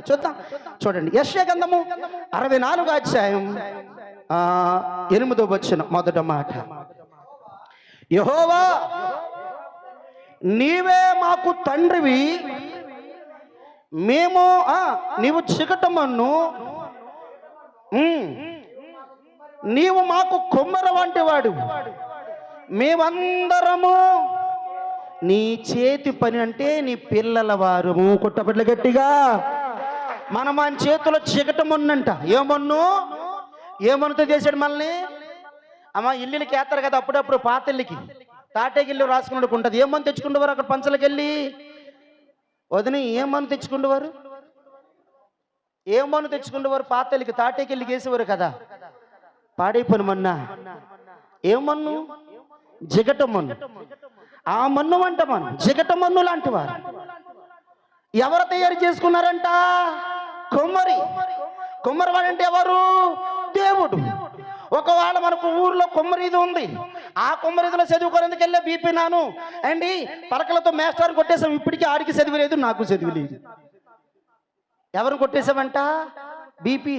చూద్దాం. చూడండి, యెషయా గ్రంథము 64వ అధ్యాయం 8వ వచనం మొదటి మాట. యెహోవా, నీవే మాకు తండ్రివి, మేము నీవు చికటమన్ను, నీవు మాకు కొమ్మర వంటి వాడు, మేమందరము నీ చేతి పని. అంటే నీ పిల్లల వారము. కొట్టబిడ్డ గట్టిగా. మనం ఆయన చేతిలో చికటమన్నంట. ఏమన్నుతో చేశాడు మనల్ని? అమ్మ ఇల్లుకి వేస్తారు కదా అప్పుడప్పుడు, పాత ఇల్లుకి తాటేగిల్లు రాసుకున్నట్టు ఉంటుంది. ఏమని తెచ్చుకుంటేవారు అక్కడ పంచలకి వెళ్ళి? వదిని ఏమని తెచ్చుకుంటేవారు? ఏమని తెచ్చుకుంటేవారు? పాత ఇల్లుకి తాటేగిల్లుకి వేసేవారు కదా. పాడైపోయిన మన్నా ఏమన్ను? జిగటమన్ను. ఆ మన్ను అంట మనం జిగటమన్ను లాంటి వారు. ఎవరు తయారు చేసుకున్నారంట? కొమ్మరి. కొమ్మరివాడు అంటే ఎవరు? దేవుడు. ఒకవేళ మనకు ఊర్లో కొమ్మరీది ఉంది, ఆ కొమ్మరీదిలో చదువుకోవడానికి వెళ్ళే బీపీ నాను అండి పలకలతో మేస్టార్ కొట్టేసాం. ఇప్పటికీ ఆడికి చదివి లేదు, నాకు చదివి లేదు. ఎవరు కొట్టేసామంట? బీపీ.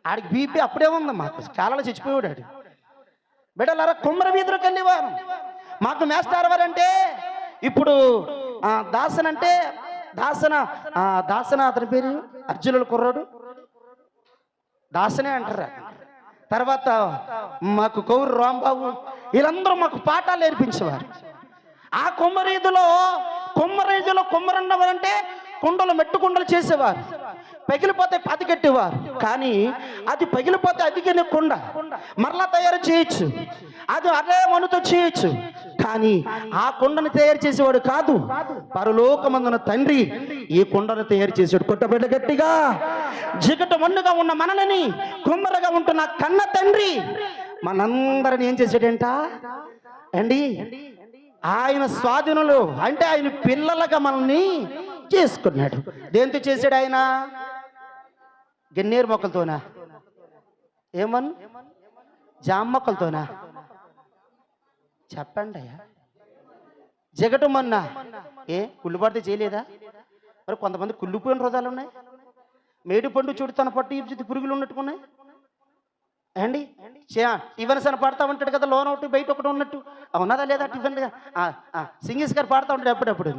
ఆడికి బీపీ అప్పుడే ఉంది, మాకు చాలా చచ్చిపోయాడు ఆడు. బిడ్డలారా, కొమ్మరి వీధిలోకి వెళ్ళేవారు. మాకు మేస్టార్ వారంటే ఇప్పుడు దాసన్ అంటే దాసన అతని పేరు అర్జునుల కుర్రాడు దాసనే అంటారు. తర్వాత మాకు కౌరు రాంబాబు, వీళ్ళందరూ మాకు పాఠాలు నేర్పించేవారు. ఆ కొమ్మరీదిలో కొమ్మరన్నవారంటే కుండలు మెట్టు కుండలు చేసేవారు. పగిలిపోతే పాతికెట్టేవారు. కానీ అది పగిలిపోతే అదిగిన కుండ మరలా తయారు చేయొచ్చు, అది అదే మనుతో చేయొచ్చు. కానీ ఆ కుండను తయారు చేసేవాడు కాదు, పరలోకమందున తండ్రి ఈ కుండను తయారు చేసాడు. కొట్టబిడ్డ గట్టిగా. జిగట మన్నుగా ఉన్న మనల్ని కుమ్మరగా ఉంటున్న కన్న తండ్రి మనందరిని ఏం చేశాడంట అండి? ఆయన స్వాధీనంలో, అంటే ఆయన పిల్లలుగా మనల్ని చేసుకున్నాడు. దేంతో చేశాడు ఆయన? గన్నేరు మొక్కలతోనా? జామ మొక్కలతోనా? చెప్పండి అయ్యా. జగటమన్నా కుళ్ళు పడితే చేయలేదా? మరి కొంతమంది కుళ్ళిపోయిన హృదయాలు ఉన్నాయి. మేడి పండు చూడు తన పట్టు ఇచ్చి పురుగులు ఉన్నట్టుకున్నాయి అండి. టిఫిన్ అని పాడుతూ ఉంటాడు కదా, లోన్ ఒకటి బయట ఒకటి ఉన్నట్టు. ఉన్నదా లేదా? టిఫిన్ సింగీస్ గారు పాడుతూ ఉంటాడు ఎప్పుడెప్పుడు.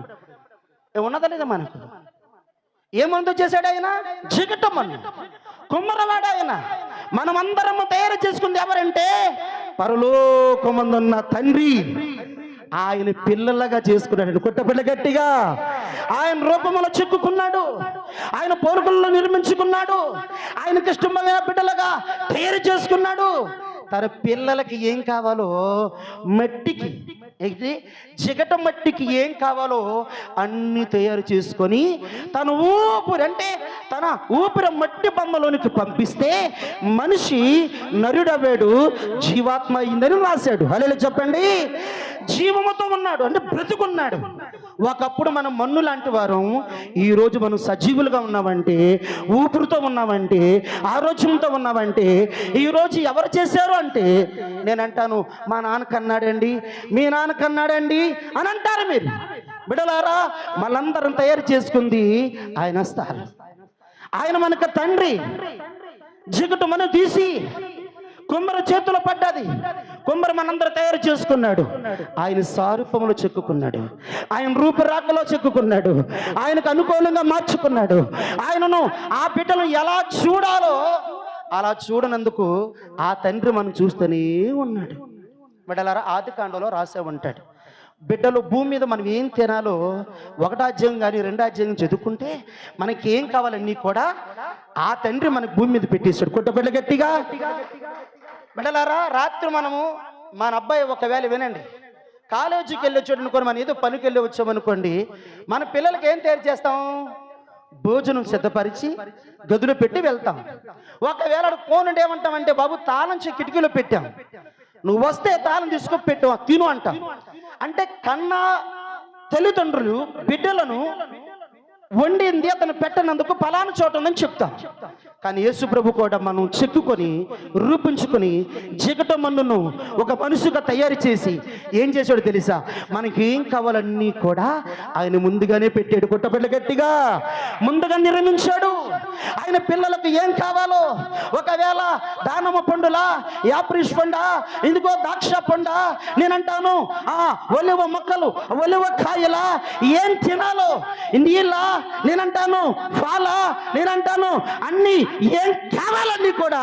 ఉన్నదా లేదా? మనకు ఏమందో చేశాడు ఆయన? జిగటమన్ను. కుమ్మరవాడు ఆయన. మనమందరము తయారు చేసుకుంది ఎవరంటే పరలోకమందున్న తండ్రి ఆయన పిల్లలుగా చేసుకున్నాడు. కొట్టపిల్ల గట్టిగా. ఆయన రూపంలో చెక్కుకున్నాడు, ఆయన పోరుకుల్లో నిర్మించుకున్నాడు, ఆయనకి ఇష్టమైన బిడ్డలుగా తయారు చేసుకున్నాడు. తన పిల్లలకి ఏం కావాలో మట్టికి, జిగట మట్టికి ఏం కావాలో అన్ని తయారు చేసుకొని తన ఊపిరి, అంటే తన ఊపిరి మట్టి బొమ్మలోనికి పంపిస్తే మనిషి నరుడవాడు, జీవాత్మ అయిందని రాశాడు. హల్లెలూయా చెప్పండి. జీవముతో ఉన్నాడు అంటే బ్రతుకున్నాడు. ఒకప్పుడు మనం మన్ను లాంటి వారం, ఈరోజు మనం సజీవులుగా ఉన్నామంటే, ఊపిరితో ఉన్నామంటే, ఆరోగ్యంతో ఉన్నామంటే ఈరోజు ఎవరు చేశారు అంటే నేను అంటాను, మా నాన్న కన్నాడండి, మీ నాన్న కన్నాడండి అని అంటారు మీరు. బిడ్డలారా, మనందరం తయారు చేసుకుంది ఆయన స్థానం. ఆయన మనకు తండ్రి. జిగటు మనం తీసి కుమ్మరి చేతిలో పడ్డది. కుమ్మరి మనందరూ తయారు చేసుకున్నాడు. ఆయన సారూపంలో చెక్కుకున్నాడు, ఆయన రూపురాకలో చెక్కుకున్నాడు, ఆయనకు అనుకూలంగా మార్చుకున్నాడు. ఆయనను ఆ బిడ్డను ఎలా చూడాలో అలా చూడనందుకు ఆ తండ్రి మనం చూస్తూనే ఉన్నాడు. బిడ్డలారా, ఆదికాండంలో రాసే ఉంటాడు, బిడ్డలు భూమి మీద మనం ఏం తినాలో 1వ అధ్యాయం కానీ 2వ అధ్యాయం చదువుకుంటే మనకి ఏం కావాలన్నీ కూడా ఆ తండ్రి మనకి భూమి మీద పెట్టేశాడు. కొట్టబిడ్డ గట్టిగా. బిడ్డలారా, రాత్రి మనము మన అబ్బాయి ఒకవేళ వినండి, కాలేజీకి వెళ్ళి వచ్చాడు అనుకోండి, మనం ఏదో పనికి వెళ్ళి వచ్చామనుకోండి, మన పిల్లలకి ఏం తయారు చేస్తాం? భోజనం సిద్ధపరిచి గదిలో పెట్టి వెళ్తాం. ఒకవేళ ఫోన్ ఏమంటామంటే, బాబు తాళం కిటికీలో పెట్టాం, నువ్వు వస్తే తాళం తీసుకొని పెట్టు తిను అంట. అంటే కన్నా తల్లిదండ్రులు బిడ్డలను వండింది అతను పెట్టనందుకు ఫలానా చోట ఉందని చెప్తాం. కానీ యేసు ప్రభు కూడా మనం చెక్కుకొని రూపించుకొని జిగట మన్నును ఒక మనుషుగా తయారు చేసి ఏం చేశాడు తెలుసా? మనకి ఏం కావాలన్నీ కూడా ఆయన ముందుగానే పెట్టాడు. కొట్టబిడ్డ గట్టిగా ముందుగా నిర్మించాడు. ఆయన పిల్లలకు ఏం కావాలో, ఒకవేళ దానమ పండులా, యాప్రిష్ పండా, ఇందుకో ద్రాక్ష పండా, నేనంటాను ఒలివ మొక్కలు, ఒలివ కాయలా, ఏం తినాలో, నీళ్ళ, నేనంటాను పాలా, నేనంటాను అన్ని ఏం కావాలన్నీ కూడా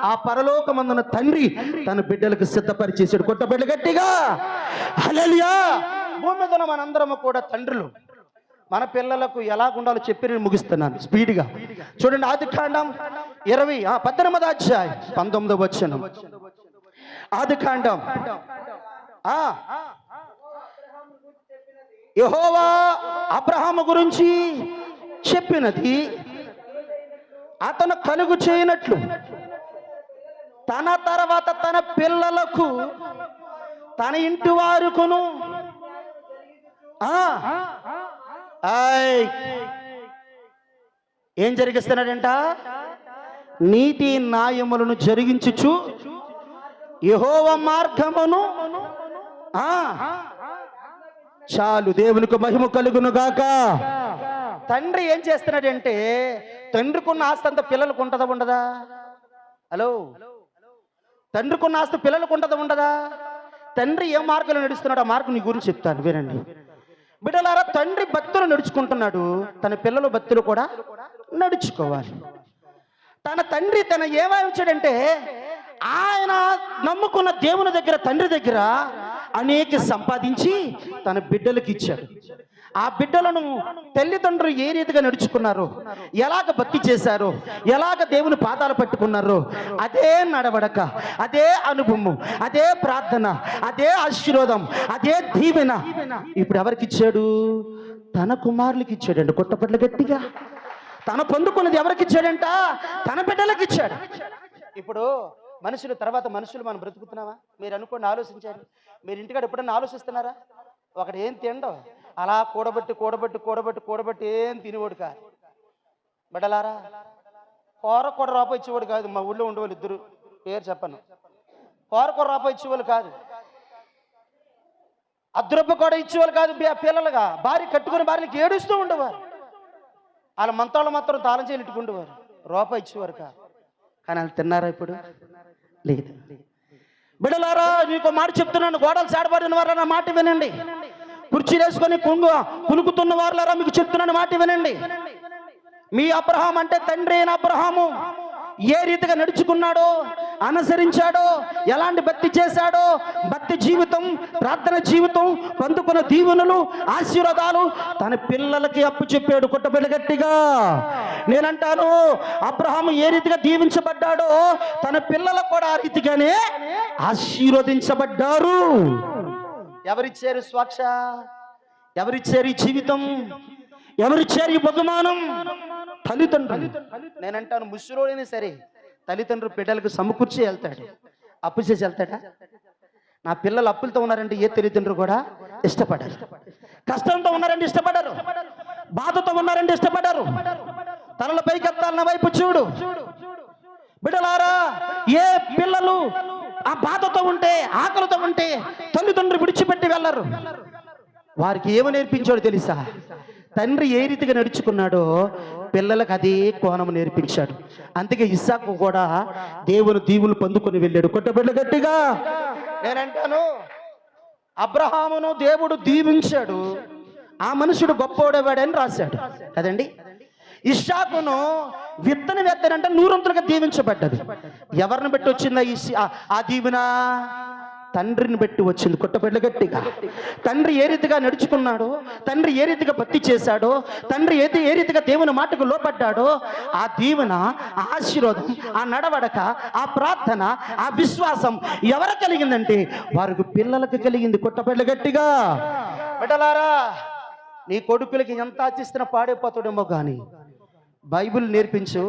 ఆ పరలోకమందున తండ్రి తన బిడ్డలకు సిద్ధపరిచేసాడు. కొట్టబిడ్డ గట్టిగా హల్లెలూయా. భూమి మీద మనందరము కూడా తండ్రులు. మన పిల్లలకు ఎలాగుండాలో చెప్పి నేను ముగిస్తున్నాను స్పీడ్గా. చూడండి, ఆదికాండం 18వ అధ్యాయం 19వ వచనం. ఆదికాండం యెహోవా అబ్రహాము గురించి చెప్పినది అతను కలుగు చేయనట్లు తన తర్వాత తన పిల్లలకు తన ఇంటి వారుకును ఏం జరిగిస్తున్నాడంట? నీతి న్యాయములను జరిగించుచు యెహోవా మార్గమును చాలు. దేవునికి మహిమ కలుగును గాక. తండ్రి ఏం చేస్తున్నాడంటే, తండ్రికున్న ఆస్తి అంతా పిల్లలకు ఉంటుందా ఉండదా? హలో, తండ్రికున్న ఆస్తి పిల్లలకు ఉంటుందా ఉండదా? తండ్రి ఏ మార్గంలో నడుస్తున్నాడు ఆ మార్గం నీ గురించి చెప్తాను, వినండి బిడ్డలారా. తండ్రి భక్తులు నడుచుకుంటున్నాడు, తన పిల్లలు భక్తులు కూడా నడుచుకోవాలి. తన తండ్రి ఏమాయించాడంటే, ఆయన నమ్ముకున్న దేవుని దగ్గర, తండ్రి దగ్గర అనేక సంపాదించి తన బిడ్డలకు ఇచ్చాడు. ఆ బిడ్డలను తల్లిదండ్రులు ఏ రీతిగా నడుచుకున్నారో, ఎలాగ భక్తి చేశారో, ఎలాగ దేవుని పాదాలు పట్టుకున్నారో అదే నడవడక, అదే అనుభవం, అదే ప్రార్థన, అదే ఆశీర్వాదం, అదే దీవెన ఇప్పుడు ఎవరికి ఇచ్చాడు? తన కుమారులకి ఇచ్చాడండి. కొట్టపట్ల గట్టిగా. తను పొందుకున్నది ఎవరికి ఇచ్చాడంట? తన బిడ్డలకు ఇచ్చాడు. ఇప్పుడు మనుషులు తర్వాత మనుషులు మనం బ్రతుకుతున్నావా? మీరు అనుకోండి, ఆలోచించారు. మీరు ఇంటికాడ ఎప్పుడన్నా ఆలోచిస్తున్నారా? ఒకటి ఏం తినడం, అలా కూడబెట్టి కూడబెట్టి కూడబెట్టి కూడబెట్టి ఏం తినేవాడు కాదు. బిడ్డలారా, కూర రూపాయి ఇచ్చేవాడు కాదు. మా ఊళ్ళో ఉండేవాళ్ళు ఇద్దరు, పేరు చెప్పను, కూర రూపాయి ఇచ్చేవాళ్ళు కాదు. అద్దరూపాయి కూడా ఇచ్చేవాళ్ళు కాదు. పిల్లలుగా భార్య కట్టుకుని భార్యకి ఏడుస్తూ ఉండేవారు. వాళ్ళ మంతాళ్ళు మాత్రం తాళం చేయలు ఇట్టుకుండేవారు, రూపాయి ఇచ్చేవారు కాదు. కానీ వాళ్ళు తిన్నారా? ఇప్పుడు లేదు. బిడ్డలారా, నీకు మాట చెప్తున్నాను, గోడలు చాడబడిన వారు మాట వినండి. కుర్చీలు వేసుకొని కునుకుతున్న వారులారా మీకు చెప్తున్నాను, మాట వినండి. మీ అబ్రహాం అంటే తండ్రి అయిన అబ్రహాము ఏ రీతిగా నడుచుకున్నాడో, అనుసరించాడో, ఎలాంటి భక్తి చేశాడో, భక్తి జీవితం, ప్రార్థన జీవితం, పొందుకున్న దీవెనలు, ఆశీర్వాదాలు తన పిల్లలకి అప్పు చెప్పాడు. కొట్టబిడ్డ గట్టిగా. నేనంటాను, అబ్రహాము ఏ రీతిగా దీవించబడ్డాడో తన పిల్లలు కూడా ఆ రీతిగానే ఆశీర్వదించబడ్డారు. ఎవరిచ్చారు స్వాక్ష? ఎవరిచ్చారు ఈ జీవితం? ఎవరిచ్చారు ఈ బహుమానం? తల్లిదండ్రులు. నేనంటాను, ముసలోడైనా సరే తల్లిదండ్రులు బిడ్డలకు సమకూర్చి వెళ్తాడు. అప్పు చేసి వెళ్తాడా? నా పిల్లలు అప్పులతో ఉన్నారంటే ఏ తల్లిదండ్రులు కూడా ఇష్టపడరు. కష్టంతో ఉన్నారంటే ఇష్టపడరు. బాధతో ఉన్నారంటే ఇష్టపడరు. తనల పైకెత్తాలన్న వైపు చూడు. బిడ్డలారా, ఏ పిల్లలు ఆ బాధతో ఉంటే, ఆకలితో ఉంటే తల్లిదండ్రులు విడిచిపెట్టి వెళ్ళరు. వారికి ఏమో నేర్పించాడు తెలుసా? తండ్రి ఏ రీతిగా నడుచుకున్నాడో పిల్లలకు అదే కోణం నేర్పించాడు. అందుకే ఇస్సాకు కూడా దేవుని దీవులు పొందుకొని వెళ్ళాడు. కొట్టబిడ్డ గట్టిగా. నేనంటాను, అబ్రహామును దేవుడు దీవించాడు, ఆ మనుషుడు గొప్పవాడేవాడని రాశాడు కదండి. ఇస్సాకును విత్తనంటే 100 దీవించబడ్డది. ఎవరిని బట్టి వచ్చిందా ఆ దీవెన? తండ్రిని బట్టి వచ్చింది. కొట్టబిడ్డ గట్టిగా. తండ్రి ఏ రీతిగా నడుచుకున్నాడో, తండ్రి ఏ రీతిగా భక్తి చేశాడో, తండ్రి ఏ రీతిగా దేవుని మాటకు లోపడ్డాడో ఆ దీవెన, ఆ ఆశీర్వాదం, ఆ నడవడక, ఆ ప్రార్థన, ఆ విశ్వాసం ఎవరు కలిగిందంటే వారికి పిల్లలకు కలిగింది. కొట్టబిడ్డ గట్టిగా. బిడ్డలారా, నీ కొడుకులకి ఎంత ఆచిస్తున్నా పాడైపోతాడేమో కానీ బైబిల్ నేర్పించు,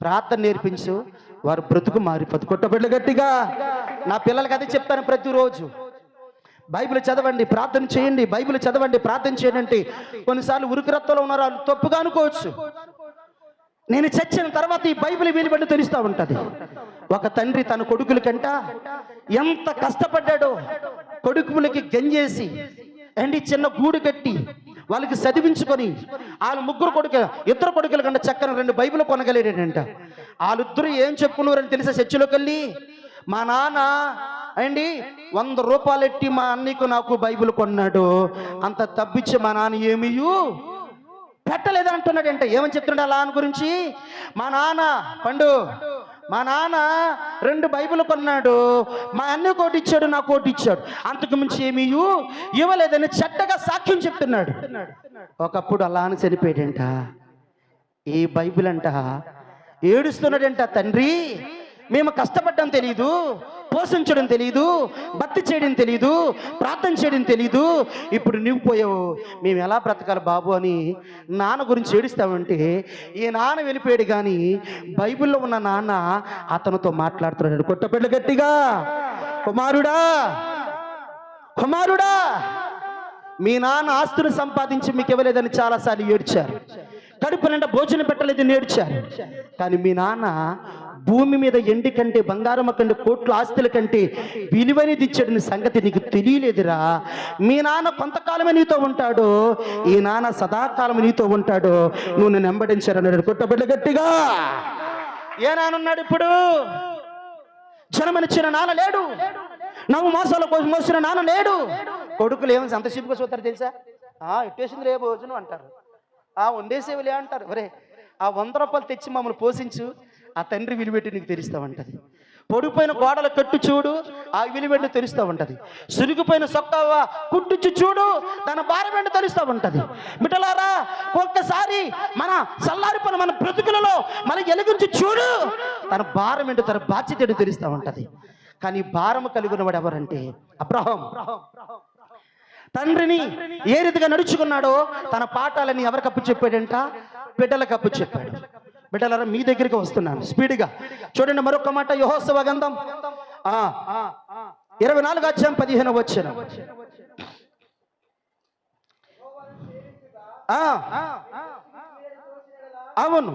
ప్రార్థన నేర్పించు, వారు బ్రతుకు మారిపోతుంది. కొట్టబిడ్డ గట్టిగా. నా పిల్లలకి అదే చెప్తాను ప్రతిరోజు. బైబిల్ చదవండి, ప్రార్థన చేయండి. బైబిల్ చదవండి, ప్రార్థన చేయండి అంటే కొన్నిసార్లు ఉరికి రక్తంలో ఉన్నారు, వాళ్ళు తప్పుగా అనుకోవచ్చు. నేను చచ్చిన తర్వాత ఈ బైబిల్ వీలుబడి తెలుస్తూ ఉంటుంది. ఒక తండ్రి తన కొడుకుల కంట ఎంత కష్టపడ్డాడో, కొడుకులకి గంజేసి అండి చిన్న గూడు కట్టి వాళ్ళకి చదివించుకొని వాళ్ళ ఇద్దరు కొడుకుల కంటే చక్కని 2 బైబిల్ కొనగలిగాడంట. వాళ్ళిద్దరూ ఏం చెప్పుకున్నారని తెలిసే చర్చిలోకి వెళ్ళి, మా నాన్న అండి 100 రూపాయలు ఎట్టి మా అన్నయ్యకు నాకు బైబిల్ కొన్నాడు, అంత తప్పించి మా నాన్న ఏమీయూ పెట్టలేదని అంటున్నాడంట. ఏమని చెప్తున్నాడు అలా అని గురించి? మా నాన్న మా నాన్న 2 బైబిల్ కొన్నాడు, మా అన్న కోటి ఇచ్చాడు, నా కోటి ఇచ్చాడు, అంతకు మించి ఏమీ ఇవ్వలేదని చెడ్డగా సాక్ష్యం చెప్తున్నాడు. ఒకప్పుడు అలా అని చనిపోయాడంట. ఈ బైబిల్ అంట ఏడుస్తున్నాడంట, తండ్రి మేము కష్టపడడం తెలీదు, పోషించడం తెలీదు, భక్తి చేయడం తెలీదు, ప్రార్థన చేయడం తెలీదు, ఇప్పుడు నువ్వు పోయావు, మేము ఎలా బ్రతకాలి బాబు అని నాన్న గురించి ఏడుస్తామంటే, ఈ నాన్న వెళ్ళిపోయాడు కానీ బైబిల్లో ఉన్న నాన్న అతనితో మాట్లాడుతున్నాడు. కొట్టబిడ్డ గట్టిగా, కుమారుడా కుమారుడా, మీ నాన్న ఆస్తులు సంపాదించి మీకు ఇవ్వలేదని చాలాసార్లు ఏడ్చారు, కడుపు నిండా భోజనం పెట్టలేదని ఏడ్చారు. కానీ మీ నాన్న భూమి మీద ఎండి కంటే, బంగారం కంటే, కోట్ల ఆస్తుల కంటే విలువైనది ఇచ్చాడని సంగతి నీకు తెలియలేదురా. మీ నాన్న కొంతకాలమే నీతో ఉంటాడు, ఈ నాన్న సదాకాలం నీతో ఉంటాడు, నువ్వు నన్ను వెంబడించారన్నాడు. కొట్టబిడ్డ గట్టిగా. ఏ నాన్నున్నాడు ఇప్పుడు? జనమనిచ్చిన నాన్న లేడు, నవ్వు మోసాల కోసం మోసిన నాన్న లేడు. కొడుకులు ఏమని సంతోషింపుగా చూస్తారు తెలుసా? ఇట్టేసింది రే భోజనం అంటారు, వండేసేవిలే అంటారు. ఒరే ఆ 100 రూపాయలు తెచ్చి మమ్మల్ని పోషించు, ఆ తండ్రి విలువెట్టి నీకు తెలుస్తూ ఉంటుంది. పొడిపోయిన గోడల కట్టు చూడు, ఆ విలువెండు తెలుస్తూ ఉంటుంది. సురిగిపోయిన సొక్క కుట్టుచ్చు చూడు, తన భారం ఏంటో తెలుస్తూ ఉంటుంది. బిడ్డలారా, ఒక్కసారి మన చల్లారిపోయిన మన బ్రతుకులలో మన ఎలుగుంచి చూడు, తన భారం ఏంటో, తన బాధ్యత ఏంటో తెలుస్తూ ఉంటుంది. కానీ భారం కలిగిన వాడు ఎవరంటే అబ్రహాం. తండ్రిని ఏ రీతిగా నడుచుకున్నాడో తన పాఠాలని ఎవరికి అప్పు చెప్పాడంట? బిడ్డలకు అప్పు చెప్పాడు. బిడ్డలారా, మీ దగ్గరికి వస్తున్నాను స్పీడ్గా చూడండి. మరొక మాట, యెహోషువ గ్రంథం 24వ అధ్యాయం 15వ వచనం. అవును,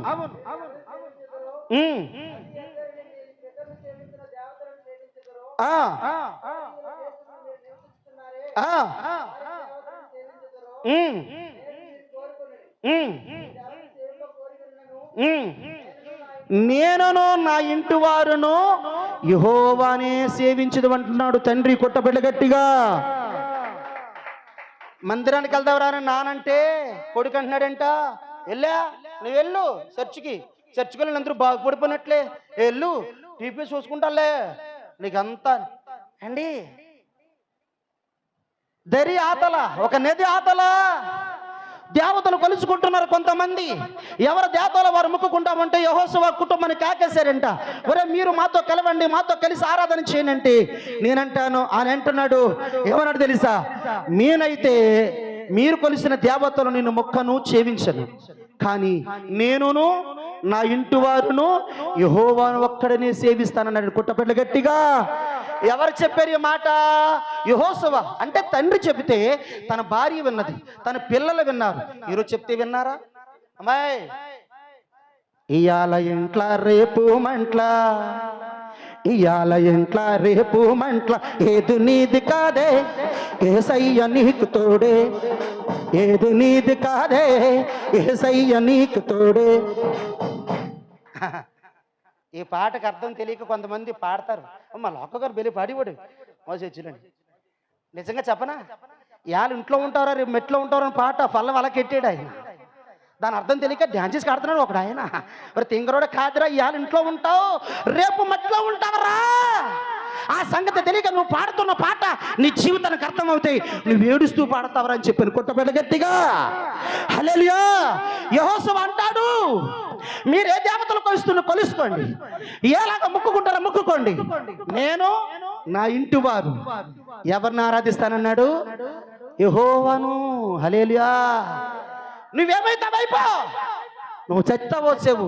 నేనును నా ఇంటి వారును యెహోవానే సేవించదు అంటున్నాడు తండ్రి. కొట్టబిడ్డ గట్టిగా. మందిరానికి వెళ్దావరా అని నానంటే కొడుకు అంటున్నాడంట, వెళ్ళా నువ్వు వెళ్ళు చర్చికి వెళ్ళి అందరూ బాగుపడిపోయినట్లే, వెళ్ళు టీపీ చూసుకుంటాలే నీకంతా అండి. దరి ఆతల, ఒక నది ఆతల దేవతలు కొలుచుకుంటున్నారు కొంతమంది. ఎవరు దేవతలు వారు మొక్కుకుంటామంటే యెహోషువ కుటుంబాన్ని కాకేశారంట. ఒరే మీరు మాతో కలవండి, మాతో కలిసి ఆరాధన చేయనంటే నేనంటాను, ఆయన అంటున్నాడు ఏమన్నాడు తెలుసా? నేనైతే మీరు కొలిసిన దేవతలు నిన్ను మొక్కను చేవించను, కానీ నేనును నా ఇంటి వారును యెహోవాను ఒక్కడనే సేవిస్తానన్నాడు. కుట్టబిడ్డ గట్టిగా. ఎవరు చెప్పారు ఈ మాట? యెహోషువ. అంటే తండ్రి చెబితే తన భార్య విన్నది, తన పిల్లలు విన్నారు. ఈరోజు చెప్తే విన్నారా? అమ్మాయి ఇయాల ఇంట్ల రేపు మంట్ల, ఇయాల ఇంట్ల రేపు మంట్ల, ఏదు నీది కాదే యేసయ్య నీకు తోడే, ఏదు నీది కాదే యేసయ్య నీకు తోడే. ఈ పాటకు అర్థం తెలియక కొంతమంది పాడతారు. మా లోక గారు బెలి పాడివాడు మోసేచ్చులండి. నిజంగా చెప్పనా, ఇవాళ ఇంట్లో ఉంటారా రేపు మెట్లో ఉంటారు అని పాట పల్ల వాళ్ళకి ఎట్టాడు ఆయన. దాని అర్థం తెలియక డ్యాన్సెస్ ఆడుతున్నాడు ఒకడు ఆయన. మరి తింగరోడ కాదురా, ఇవాళ ఇంట్లో ఉంటావు రేపు మెట్లో ఉంటావరా, ఆ సంగతి తెలియక నువ్వు పాడుతున్న పాట నీ జీవితానికి అర్థమవుతాయి, నువ్వు ఏడుస్తూ పాడతావరా అని చెప్పాను. కొట్టబిడ్డ గట్టిగా. హల్లెలూయా. యెహోషువ అంటాడు, మీరు ఏ దేవతలు కొలుసుకోండి, ఎలాగ మొక్కుకుంటారో మొక్కుకోండి, నేను నా ఇంటి వారు ఎవరిని ఆరాధిస్తానన్నాడు? యెహోవాను. హల్లెలూయా. నువ్వేమైతావైపో, నువ్వు చచ్చావోసేవు,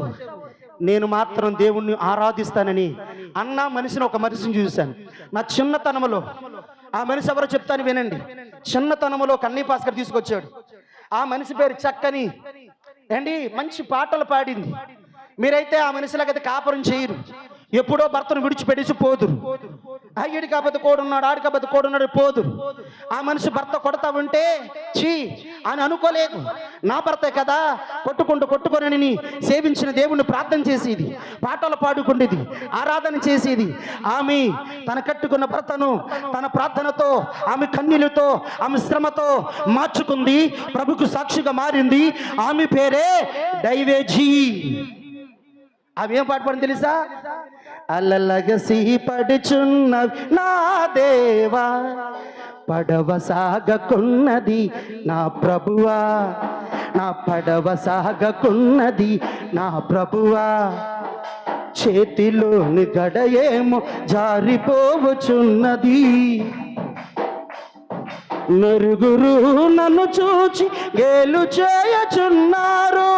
నేను మాత్రం దేవుణ్ణి ఆరాధిస్తానని అన్న మనిషిని, ఒక మనిషిని చూశాను నా చిన్నతనంలో. ఆ మనిషి ఎవరో చెప్తాను వినండి. చిన్నతనంలో కన్నీ భాస్కర్ తీసుకొచ్చాడు. ఆ మనిషి పేరు చక్కని అండి, మంచి పాటలు పాడింది. మీరైతే ఆ మనిషిలాగైతే కాపురం చేయరు, ఎప్పుడో భర్తను విడిచిపెట్టేసి పోదురు. ఈడి కాకపోతే కోడున్నాడు, ఆడి కాకపోతే కోడున్నాడు పోదురు. ఆ మనిషి భర్త కొడతా ఉంటే చీ అని అనుకోలేదు, నా భర్తే కదా, కొట్టుకొని సేవించిన దేవుణ్ణి ప్రార్థన చేసేది, పాటలు పాడుకునేది, ఆరాధన చేసేది. ఆమె తన కట్టుకున్న భర్తను తన ప్రార్థనతో, ఆమె కన్నీళ్లతో, ఆమె శ్రమతో మార్చుకుంది, ప్రభుకు సాక్షిగా మారింది. ఆమె పేరే డైవేజీ. ఆమె ఏం పాట పాడింది తెలుసా? అలలగసి పడుచున్నది నా దేవా, పడవ సాగకున్నది నా ప్రభువా, నా పడవ సాగకున్నది నా ప్రభువా, చేతిలోని గడయేమో జారిపోవచున్నది, నలుగురు నన్ను చూచి గేలు చేయచున్నారు,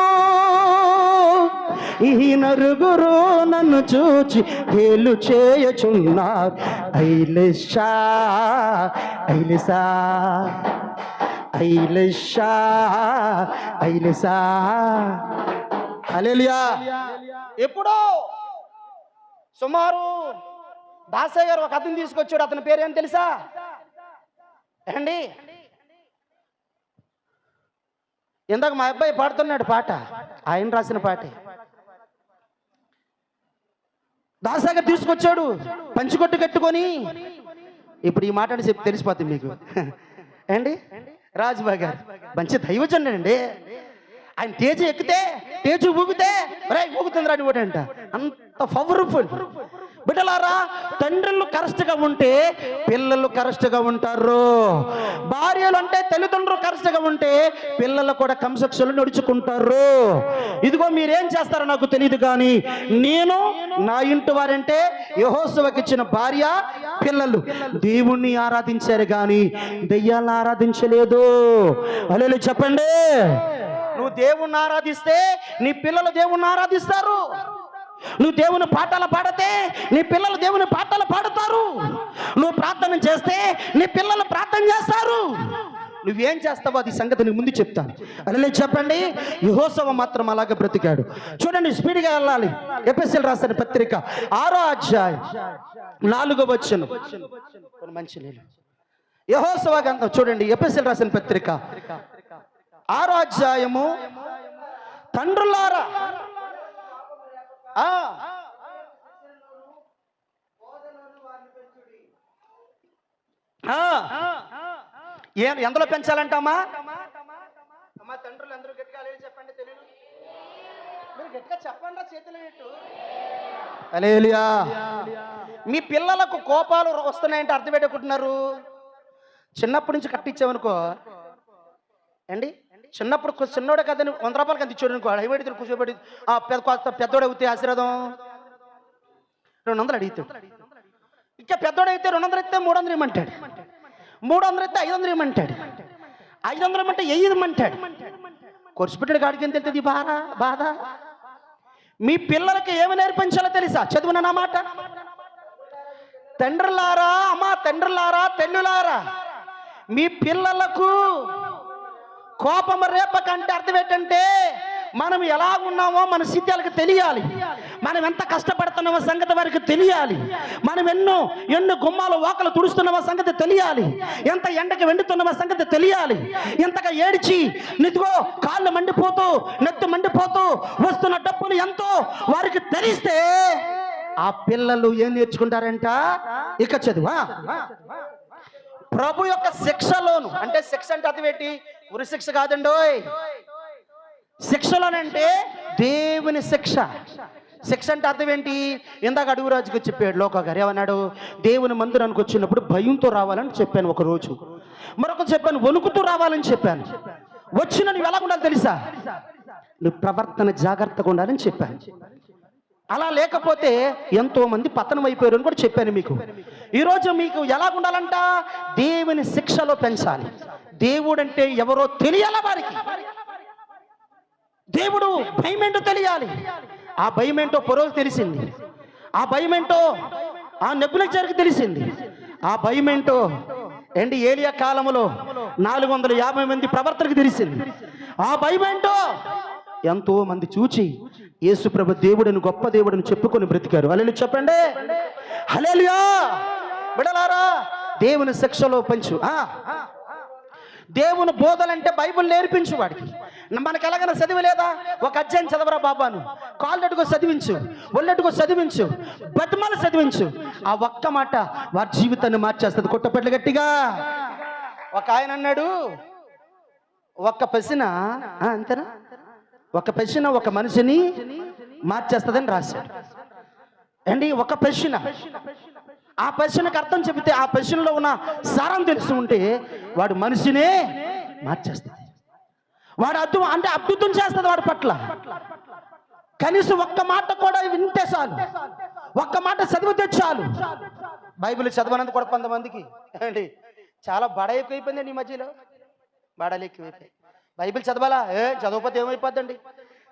ఈ నలుగురు నన్ను చూచి గేలు చేయచున్నారు. ఐలిషా ఐలిసా ఐలిషా ఐలిసా. హల్లెలూయా. ఎప్పుడో సుమారు దాసయ్య గారు ఒక అతను తీసుకొచ్చాడు. అతని పేరు ఏం తెలుసా అండి? ఇందాక మా అబ్బాయి పాడుతున్నాడు పాట, ఆయన రాసిన పాటే. దాసయ్య తీసుకొచ్చాడు పంచికొట్టు కట్టుకొని. ఇప్పుడు ఈ మాట అని చెప్పి తెలిసిపోతుంది మీకు అండి. రాజుబాబు గారు మంచి దైవజనుడు అండి. ఆయన తేజు ఎక్కితే తేజు ఊగితే ఊగుతుంది రాని అంట, అంత పవర్ఫుల్. బిడ్డలారా, తండ్రులు కరెక్ట్గా ఉంటే పిల్లలు కరెక్ట్గా ఉంటారు. భార్యలు అంటే తల్లిదండ్రులు కరెక్ట్గా ఉంటే పిల్లలు కూడా క్రమశిక్షణలు నడుచుకుంటారు. ఇదిగో మీరేం చేస్తారో నాకు తెలియదు, కానీ నేను నా ఇంటి వారంటే యెహోషువకి ఇచ్చిన భార్య పిల్లలు దేవుణ్ణి ఆరాధించారు కానీ దెయ్యాలను ఆరాధించలేదు. హల్లెలూయా చెప్పండి. నువ్వు దేవుణ్ణి ఆరాధిస్తే నీ పిల్లలు దేవుణ్ణి ఆరాధిస్తారు. నువ్వు దేవుని పాటలు పాడితే నీ పిల్లలు దేవుని పాటలు పాడతారు. నువ్వు ప్రార్థన చేస్తే నీ పిల్లలు ప్రార్థన చేస్తారు. నువ్వేం చేస్తావో అది సంగతి నీ ముందు చెప్తాను. హల్లెలూయా చెప్పండి. యెహోషువ మాత్రం అలాగే బ్రతికాడు. చూడండి, స్పీడ్గా వెళ్ళాలి. ఎఫెసీయులకు రాసిన పత్రిక 6వ అధ్యాయం 4వ వచనం. మంచి నీళ్ళు యెహోషువ గ్రంథం చూడండి. ఎఫెసీయులకు రాసిన పత్రిక 6వ అధ్యాయము. తండ్రులారా, ఎందులో పెంచాలంటామా? అమ్మా తండ్రులు అందరూ గట్టిగా చెప్పండి. తెలియదు మీరు గట్టిగా చెప్పండి, చేతులు పెట్టు. హల్లెలూయా. మీ పిల్లలకు కోపాలు వస్తున్నాయంటే అర్థం పెట్టుకుంటున్నారు. చిన్నప్పటి నుంచి కట్టించామనుకో అండి, చిన్నప్పుడు చిన్నోడే కదని 100 రూపాయలకి అంత ఇచ్చాడు అనుకో, హైవేడి కూర్చోబెట్టి పెద్దోడు అవుతే ఆశీర్వాదం 200 అడుగుతాడు. ఇంకా పెద్దోడు అయితే 200 ఇస్తే 300 ఇమ్మంటాడు, 300 ఇస్తే 500 ఇమ్మంటాడు, 500 ఇమ్మంటే 1000 ఇమ్మంటాడు. కొరిసిపెట్టాడు కాడికి ఏం తెలుస్తుంది బాధ. మీ పిల్లలకి ఏమి నేర్పించాలో తెలుసా? చదువున నా మాట. తండ్రులారా, అమ్మా తండ్రులారా, తల్లులారా, మీ పిల్లలకు కోపం రేపకంటే అర్థం ఏంటంటే మనం ఎలా ఉన్నామో మన స్థితికి తెలియాలి. మనం ఎంత కష్టపడుతున్నామో సంగతి వారికి తెలియాలి. మనం ఎన్నో గుమ్మాలు వాకలు తుడుస్తున్నామో సంగతి తెలియాలి. ఎంత ఎండకి వెండుతున్నామో సంగతి తెలియాలి. ఎంతగా ఏడ్చి నిదిగో కాళ్ళు మండిపోతూ నెత్తి మండిపోతూ వస్తున్న డబ్బులు ఎంతో వారికి తెలిస్తే ఆ పిల్లలు ఏం నేర్చుకుంటారంట? ఇక చదువా ప్రభు యొక్క శిక్షలోను. అంటే శిక్ష అంటే అర్థం ఏంటి? ఉరి శిక్ష కాదండోయ్. శిక్షలోనంటే దేవుని శిక్ష. శిక్ష అంటే అర్థం ఏంటి? ఇందాక అడుగురాజుకి చెప్పాడు లోక గారు. ఏమన్నాడు? దేవుని మందిరానికి వచ్చినప్పుడు భయంతో రావాలని చెప్పాను ఒక రోజు. మరొక చెప్పాను వణుకుతూ రావాలని చెప్పాను. వచ్చిన నువ్వు ఎలా ఉండాలి తెలుసా? నువ్వు ప్రవర్తన జాగ్రత్తగా ఉండాలని చెప్పాను. అలా లేకపోతే ఎంతో మంది పతనం అయిపోయారు అని కూడా చెప్పాను మీకు. ఈరోజు మీకు ఎలా ఉండాలంట? దేవుని శిక్షలో పెంచాలి. దేవుడు అంటే ఎవరో తెలియాలా వారికి. దేవుడు భయమేంటో తెలియాలి. ఆ భయమేంటో ఫరోకు తెలిసింది. ఆ భయమేంటో ఆ నెబుకద్నెజరుకు తెలిసింది. ఆ భయమేంటో ఏలియా కాలంలో 450 మంది ప్రవర్తనకు తెలిసింది. ఆ భయమేంటో ఎంతో మంది చూచి యేసుప్రభు దేవుడిని గొప్ప దేవుడిని చెప్పుకొని బ్రతికారు. హల్లెలూయా చెప్పండి. హల్లెలూయా. బిడ్డలారా, దేవుని శిక్షలో పెంచు. దేవుని బోధలంటే బైబిల్ నేర్పించు వాడికి. మనకి ఎలాగైనా చదివి లేదా? ఒక అధ్యాయం చదవరా బాబాను, కాళ్ళెట్టుకో చదివించు, ఒళ్ళెట్టుకో చదివించు, బతిమాల చదివించు. ఆ ఒక్క మాట వారి జీవితాన్ని మార్చేస్తుంది. కొట్టపెట్లు గట్టిగా. ఒక ఆయన అన్నాడు, ఒక్క పెసిన అంతేనా, ఒక పెసిన ఒక మనిషిని మార్చేస్తుందని రాశాడు అండి. ఒక పెసిన, ఆ పెషన్కి అర్థం చెబితే ఆ పెషన్లో ఉన్న సారం తెలుసు ఉంటే వాడు మనిషినే మార్చేస్తుంది. వాడు అద్భుతం చేస్తుంది వాడి పట్ల. కనీసం ఒక్క మాట కూడా వింటే చాలు, ఒక్క మాట చదివితే చాలు. బైబిల్ చదవనందుకు కూడా కొంతమందికి అండి చాలా బడ ఎక్కువైపోయిందండి ఈ మధ్యలో. బడలు ఎక్కువైపోయి బైబిల్ చదవాలా? చదవకపోతే ఏమైపోద్దండి?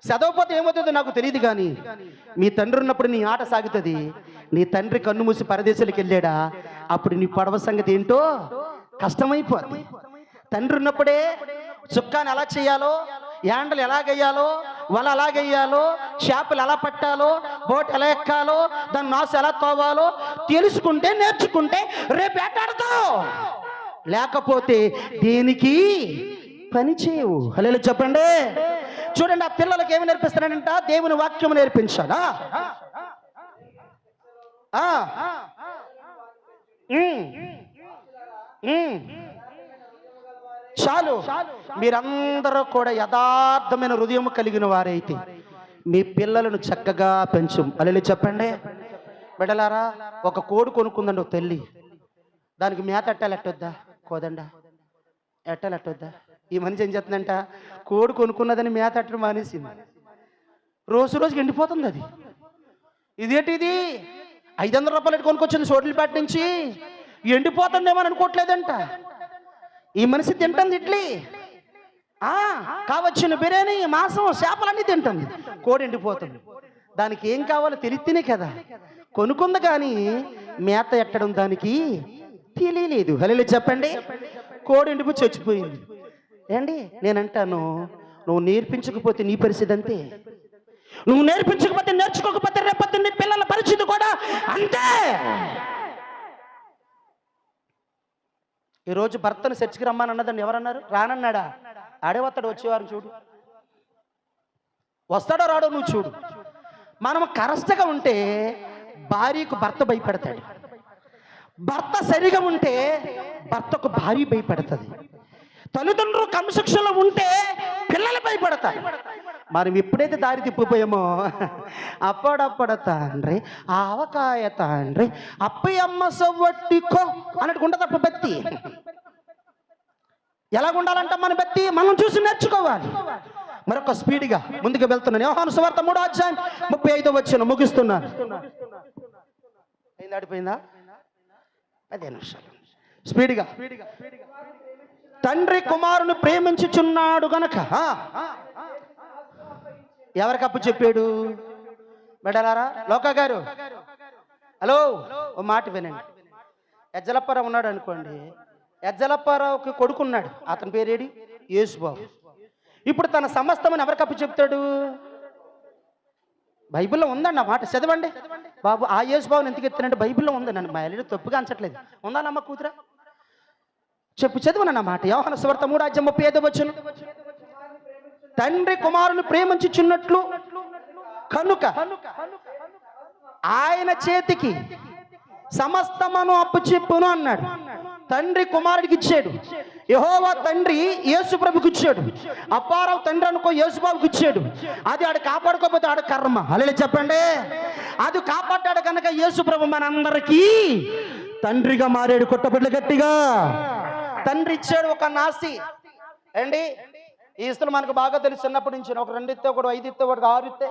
చదవకపోతే ఏమవుతుందో నాకు తెలియదు, కానీ మీ తండ్రి ఉన్నప్పుడు నీ ఆట సాగుతుంది. నీ తండ్రి కన్ను మూసి పరదేశాలకు వెళ్ళాడా, అప్పుడు నీ పడవ సంగతి ఏంటో కష్టమైపోతుంది. తండ్రి ఉన్నప్పుడే చుక్కాని ఎలా చేయాలో, యాండలు ఎలాగయ్యాలో, వల ఎలాగయ్యాలో, చేపలు ఎలా పట్టాలో, బోట్ ఎలా ఎక్కాలో, దాని నాసు ఎలా తోవాలో తెలుసుకుంటే నేర్చుకుంటే రేపు ఏటాడతావు. లేకపోతే దేనికి పని చేయవు. హల్లెలూయా చెప్పండి. చూడండి, ఆ పిల్లలకి ఏమి నేర్పిస్తానంట? దేవుని వాక్యం నేర్పించాలా? చాలు. మీరందరూ కూడా యథార్థమైన హృదయం కలిగిన వారైతే మీ పిల్లలను చక్కగా పెంచు. హల్లెలూయా చెప్పండి. బిడ్డలారా, ఒక కోడి కొనుక్కుందండి ఒక తల్లి. దానికి మేత ఎట్టాలెట్టొద్దా? కోదండా ఎట్టాలెట్టొద్దా? ఈ మనిషి ఏం చేస్తుందంట, కోడి కొనుక్కున్నదని మేత అట్టడం మానేసింది. రోజుకి ఎండిపోతుంది అది. ఇదేంటి ఇది? 500 రూపాయలు కొనుక్కొచ్చింది సోట్లపేట నుంచి, ఎండిపోతుందేమో అని అనుకోవట్లేదంట. ఈ మనిషి తింటుంది ఇడ్లీ, కావచ్చిన బిర్యానీ, మాంసం, చేపలన్నీ తింటుంది. కోడి ఎండిపోతుంది. దానికి ఏం కావాలో తెలిస్తేనే కదా కొనుక్కుంది, కానీ మేత ఎట్టడం దానికి తెలియలేదు. హల్లెలూయా చెప్పండి. కోడి ఎండిపోయి చచ్చిపోయింది. ఏండి నేనంటాను, నువ్వు నేర్పించకపోతే నీ పరిస్థితి అంతే. నువ్వు నేర్పించకపోతే, నేర్చుకోకపోతే రేపొద్దు నీ పిల్లల పరిస్థితి కూడా అంతే. ఈరోజు భర్తను చర్చికి రమ్మని అన్నదండి. ఎవరన్నారు? రానన్నాడా? ఆడే వస్తాడు వచ్చేవారు చూడు. వస్తాడో రాడో నువ్వు చూడు. మనం కరెక్ట్గా ఉంటే భార్యకు భర్త భయపడతాడు. భర్త సరిగా ఉంటే భర్తకు భార్య భయపడుతుంది. తల్లిదండ్రులు క్రమశిక్షణలో ఉంటే పిల్లలు భయపడతారు. మనం ఎప్పుడైతే దారి తిప్పిపోయామో అప్పుడప్పుడు తండ్రి ఆవకాయ తండ్రి అప్పయమ్మ సవ్వట్టికో అన్నట్టు ఉండదు. అప్పుడు బత్తి ఎలాగుండాలంట? మన బత్తి మనం చూసి నేర్చుకోవాలి. మరొక స్పీడ్గా ముందుకు వెళ్తున్నాను. యోహాను సువార్త 3వ అధ్యాయం 35వ వచనం ముగిస్తున్నాను. దాటిపోయిందా? 10 నిమిషాలు స్పీడ్గా. తండ్రి కుమారుని ప్రేమించుచున్నాడు గనక ఎవరికి అప్పు చెప్పాడు? బిడ్డలారా, లోకా గారు హలో, ఓ మాట వినండి. ఎజ్జలప్పారావు ఉన్నాడు అనుకోండి. ఎజ్జలప్పారావుకి కొడుకున్నాడు. అతని పేరేడి? యేసుబాబు. ఇప్పుడు తన సమస్తమని ఎవరికి అప్పు చెప్తాడు? బైబిల్లో ఉందండి ఆ మాట, చదవండి బాబు. ఆ యేసుబాబుని ఎందుకు ఎత్తానంటే బైబిల్లో ఉంది. నన్ను మా ఎల్లుడు తప్పుగా అంచట్లేదు. ఉందానమ్మ కూతురా? చెప్పు, చదువునన్న మాట. యోహాను సువార్త 3వ అధ్యాయం 35వ వచనం. తండ్రి కుమారుని ప్రేమించుచున్నట్లు కనుక ఆయన చేతికి సమస్తమును అప్పు చెప్పును అన్నాడు. తండ్రి కుమారుడికి ఇచ్చాడు. యెహోవా తండ్రి యేసు ప్రభుకి ఇచ్చాడు. అప్పారావు తండ్రి అనుకో యేసుబాబుకి ఇచ్చాడు. అది ఆడు కాపాడుకోకపోతే ఆడు కర్మ. హల్లెలూయా చెప్పండి. అది కాపాడాడు కనుక యేసు ప్రభు మనందరికీ తండ్రిగా మారాడు. కొట్టబిడ్డ గట్టిగా. తండ్రి ఇచ్చాడు ఒక నాసి అండి. ఈ ఇస్తులు మనకు బాగా తెలుసు. చిన్నప్పటి నుంచి ఒక 2 ఇస్తే, ఒకటి 5 ఇస్తే, ఒకటి 6 ఇస్తే,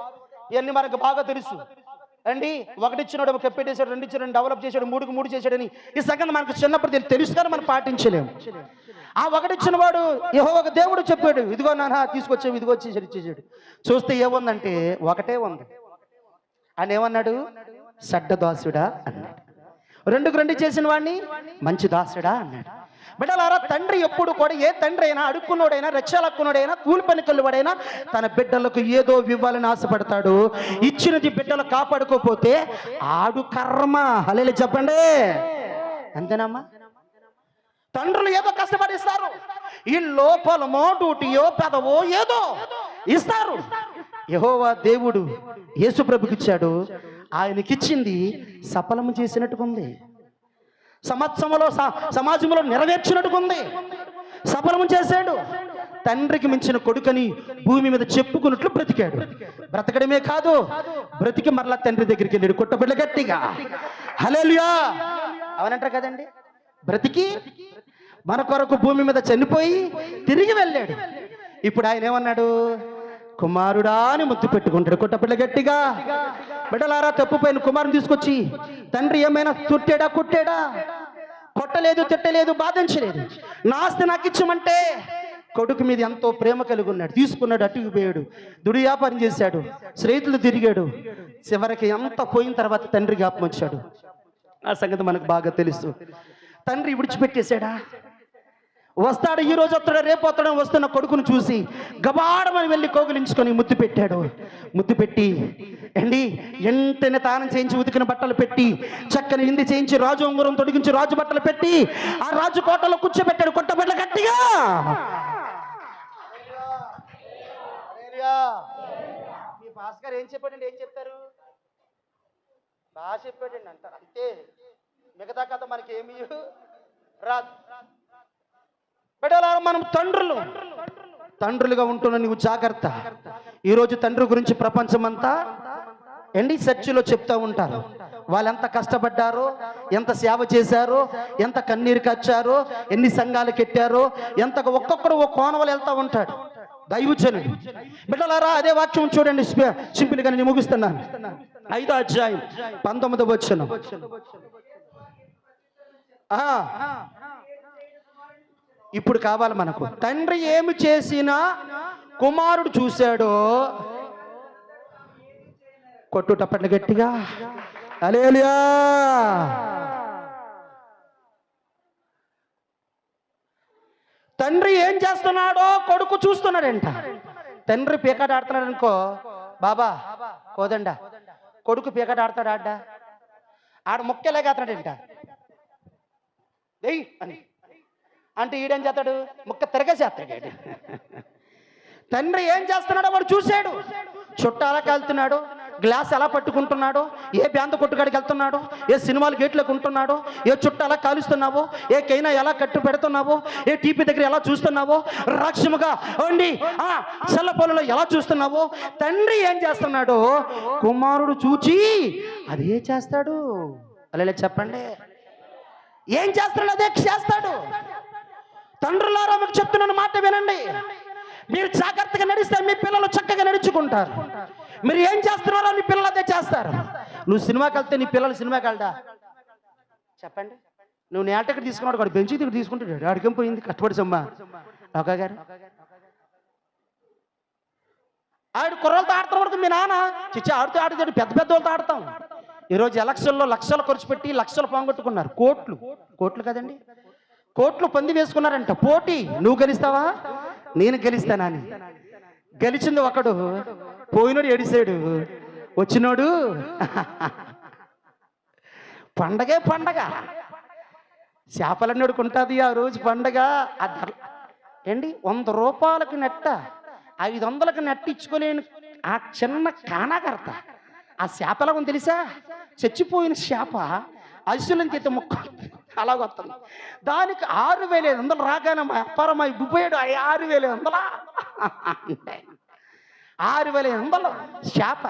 ఇవన్నీ మనకు బాగా తెలుసు అండి. 1 ఇచ్చినాడు, ఒక కెప్పెట్టేశాడు, 2 ఇచ్చాడు, డెవలప్ చేశాడు, 3కి 3 చేశాడని ఈ సంగతి మనకు చిన్నప్పుడు తెలుసు, కానీ మనం పాటించలేము. ఆ 1 ఇచ్చిన వాడు యెహోవా దేవుడు చెప్పాడు, ఇదిగో నాన్న తీసుకొచ్చావు, ఇదిగో ఇచ్చేసాడు. చూస్తే ఏముందంటే ఒకటే ఉంది. ఆయన ఏమన్నాడు? సడ్డ దాసుడా అన్నాడు. 2కు 2 చేసిన వాడిని మంచి దాసుడా అన్నాడు. బిడ్డలారా, తండ్రి ఎప్పుడు కూడా, ఏ తండ్రి అయినా, అడుక్కున్నోడైనా, రెచ్చలక్కున్నోడైనా, కూలి పనికెళ్ళువాడైనా తన బిడ్డలకు ఏదో ఇవ్వాలని ఆశపడతాడు. ఇచ్చినది బిడ్డలు కాపాడుకోపోతే ఆడు కర్మ. హల్లెలూయా చెప్పండి. అంతేనమ్మా? తండ్రులు ఏదో కష్టపడిస్తారు, ఈ లోపలమో డ్యూటీయో పెదవో ఏదో ఇస్తారు. యెహోవా దేవుడు యేసు ప్రభుకి ఇచ్చాడు, ఆయనకిచ్చింది సఫలము చేసినట్టుకుంది, సమాజంలో నెరవేర్చినట్టుకుంది, సఫలము చేశాడు. తండ్రికి మించిన కొడుకని భూమి మీద చెప్పుకున్నట్లు బ్రతికాడు. బ్రతకడమే కాదు, బ్రతికి మరలా తండ్రి దగ్గరికి వెళ్ళాడు. కొట్టబిడ్డ గట్టిగా హల్లెలూయా అవనంటారు కదండి. బ్రతికి మన కొరకు భూమి మీద చనిపోయి తిరిగి వెళ్ళాడు. ఇప్పుడు ఆయన ఏమన్నాడు? కుమారుడా అని ముద్దు పెట్టుకుంటాడు. కొట్టబిడ్డ గట్టిగా. బిడ్డలారా, తప్పుపోయిన కుమారుని తీసుకొచ్చి తండ్రి ఏమైనా తుట్టాడా, కొట్టాడా? కొట్టలేదు, తిట్టలేదు, బాధించలేదు. నా ఆస్తి నాకు ఇచ్చమంటే కొడుకు మీద ఎంతో ప్రేమ కలిగి ఉన్నాడు. తీసుకున్నాడు, అటుకు పోయాడు, దుడి వ్యాపారం చేశాడు, స్నేహితులు తిరిగాడు. చివరికి ఎంత పోయిన తర్వాత తండ్రి జ్ఞాపకం వచ్చాడు. ఆ సంగతి మనకు బాగా తెలుసు. తండ్రి విడిచిపెట్టేశాడా? వస్తాడు, ఈ రోజు వస్తాడు, రేపు వస్తాడు. వస్తున్న కొడుకును చూసి గబాడమని వెళ్ళి కోగిలించుకొని ముద్దు పెట్టాడు. ముద్దు పెట్టి వెంటనే తానం చేయించి ఉతికిన బట్టలు పెట్టి, చక్కని ఇంది చేయించి, రాజు ఉంగరం తొడిగించి, రాజు బట్టలు పెట్టి ఆ రాజు కోటలో కూర్చోబెట్టాడు. కొట్టబిడ్డ గట్టిగా. మీ భాస్కర్ ఏం చెప్పాడండి? ఏం చెప్తారు? బాగా చెప్పాడండి అంటారు, అంతే. మిగతా కథ మనకి ఏమీ రాదు. బిడ్డలారా, మనం తండ్రులుగా ఉంటున్న నీవు జాగ్రత్త. ఈరోజు తండ్రి గురించి ప్రపంచమంతా చర్చిలో చెప్తూ ఉంటారు. వాళ్ళు ఎంత కష్టపడ్డారో, ఎంత సేవ చేశారో, ఎంత కన్నీరు కచ్చారో, ఎన్ని సంఘాలు కెట్టారో, ఎంత ఒక్కొక్కడు ఓ కోణవలు వెళ్తూ ఉంటాడు దైవజనుడు. బిడ్డలారా, అదే వాక్యం చూడండి, సింపుల్గా నేను ముగిస్తున్నాను. 5వ అధ్యాయం 19వ వచనం. ఇప్పుడు కావాలి మనకు. తండ్రి ఏమి చేసినా కుమారుడు చూశాడో. కొట్టుటప్పట్లు గట్టిగా హల్లెలూయా. తండ్రి ఏం చేస్తున్నాడో కొడుకు చూస్తున్నాడంట. తండ్రి పీకాట ఆడుతున్నాడు అనుకో, బాబా కోదండా, కొడుకు పీకాట ఆడతాడు. ఆడ ముక్కలాగా ఆడుతున్నాడంట. దెయ్యి అని అంటే ఈడేం చేస్తాడు? ముక్క తిరగేసేస్తాడు. తండ్రి ఏం చేస్తున్నాడో వాడు చూశాడు. చుట్టాలకు వెళ్తున్నాడు, గ్లాస్ ఎలా పట్టుకుంటున్నాడు, ఏ బ్యాంత కొట్టుకాడికి వెళ్తున్నాడు, ఏ సినిమాలు గేట్లకు ఉంటున్నాడు, ఏ చుట్ట ఎలా కాలుస్తున్నావో, ఏ కైనా ఎలా కట్టు పెడుతున్నావో, ఏ టీపీ దగ్గర ఎలా చూస్తున్నావో, రాక్షముగా వండి చల్ల పొలంలో ఎలా చూస్తున్నావో, తండ్రి ఏం చేస్తున్నాడో కుమారుడు చూచి అదే చేస్తాడు. అలా చెప్పండి, ఏం చేస్తున్నాడు అదే చేస్తాడు. తండ్రులారా, మీకు చెప్తున్నాను, మాట వినండి. మీరు జాగ్రత్తగా నడిస్తే మీ పిల్లలు చక్కగా నడుచుకుంటారు. మీరు ఏం చేస్తున్నారో మీ పిల్లలు అదే చేస్తారు. నువ్వు సినిమాకి వెళ్తే నీ పిల్లలు సినిమాకి వెళ్దా? చెప్పండి. నువ్వు నేల టికెట్ తీసుకున్నాడు, వాడు బెంచ్ టికెట్ తీసుకుంటాడు. ఆడికేం పోయింది? కష్టపడి సమ్మా ఒక గారు. ఆడు కుర్రలతో ఆడుతున్న వరకు మీ నాన్న చిచ్చి ఆడుతూ ఆడుతాడు, పెద్ద పెద్ద వాళ్ళతో ఆడతాం. ఈరోజు ఎలక్షన్లో లక్షలు ఖర్చు పెట్టి లక్షలు పోగొట్టుకున్నారు. కోట్లు కదండి, కోట్లు పంది వేసుకున్నారంట. పోటీ, నువ్వు గెలుస్తావా నేను గెలుస్తానని. గెలిచింది ఒకడు, పోయినోడు ఏడిసాడు, వచ్చినోడు పండగే పండగ. చేపలన్నీ అడుకుంటుంది ఆ రోజు పండగ. 100 రూపాయలకి నెట్ట, 500కి నెట్ట ఇచ్చుకోలేని ఆ చిన్న కానాకర్త ఆ చేపలా ఉంది తెలుసా? చచ్చిపోయిన చేప అసులని తీత ముక్క అలాగ వస్తుంది. దానికి 6,500 రాగానే మా అప్పారమ్మ ఉబ్బోయాడు. 6,500 6,500 చేప.